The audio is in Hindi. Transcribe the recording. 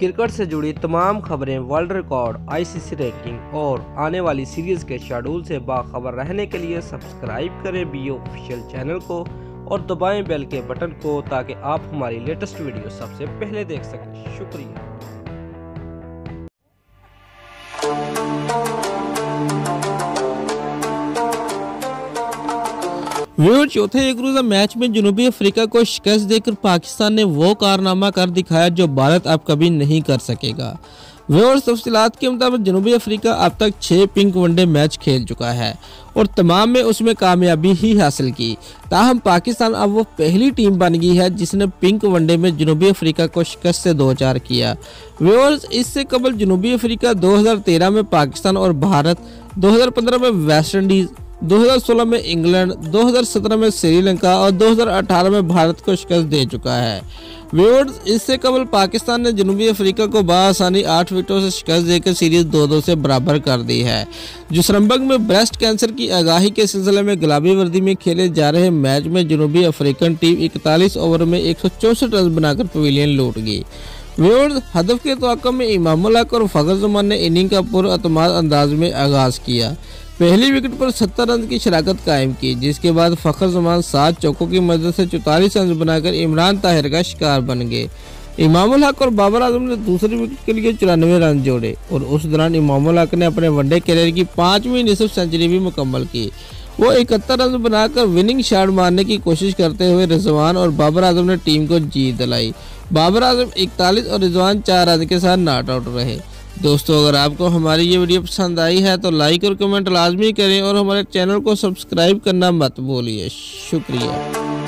क्रिकेट से जुड़ी तमाम खबरें, वर्ल्ड रिकॉर्ड, आईसीसी रैंकिंग और आने वाली सीरीज के शेड्यूल से बाखबर रहने के लिए सब्सक्राइब करें बीओ ऑफिशियल चैनल को और दबाएं बेल के बटन को ताकि आप हमारी लेटेस्ट वीडियो सबसे पहले देख सकें। शुक्रिया। चौथे एक रोजा मैच में जनूबी अफ्रीका को शिकस्त देकर पाकिस्तान ने वो कारनामा कर दिखाया जो भारत अब कभी नहीं कर सकेगा। तफसीलात के मुताबिक जनूबी अफ्रीका अब तक 6 पिंक वनडे मैच खेल चुका है और तमाम में उसमें कामयाबी ही हासिल की। ताहम पाकिस्तान अब वो पहली टीम बन गई है जिसने पिंक वनडे में जनूबी अफ्रीका को शिकस्त से 2-4 किया। इससे कबल जनूबी अफ्रीका 2013 में पाकिस्तान और भारत, 2015 में वेस्ट इंडीज, 2016 में इंग्लैंड, 2017 में श्रीलंका और 2018 में भारत को शिकस्त दे चुका है। इससे कबल पाकिस्तान ने जनूबी अफ्रीका को बआसानी 8 विकेटों से शिकस्त देकर सीरीज 2-2 से बराबर कर दी है। जोहान्सबर्ग में ब्रेस्ट कैंसर की आगाही के सिलसिले में गुलाबी वर्दी में खेले जा रहे मैच में जनूबी अफ्रीकन टीम 41 ओवर में 164 रन बनाकर पवेलियन लौट गई। हदफ के तवक्को में इमामुल हक और फखर जमान ने इनिंग का पुरअतमाद अंदाज में आगाज किया। पहली विकेट पर 70 रन की शराकत कायम की, जिसके बाद फखर जमान 7 चौकों की मदद से 44 रन बनाकर इमरान ताहिर का शिकार बन गए। इमामुल हक और बाबर आजम ने दूसरी विकेट के लिए 94 रन जोड़े और उस दौरान इमामुल हक ने अपने वनडे कैरियर की 5वीं निसफ सेंचुरी भी मुकम्मल की। वो 71 रन बनाकर विनिंग शॉट मारने की कोशिश करते हुए रिजवान और बाबर आजम ने टीम को जीत दिलाई। बाबर आजम 41 और रिजवान 4 रन के साथ नॉट आउट रहे। दोस्तों, अगर आपको हमारी ये वीडियो पसंद आई है तो लाइक और कमेंट लाजमी करें और हमारे चैनल को सब्सक्राइब करना मत भूलिए। शुक्रिया।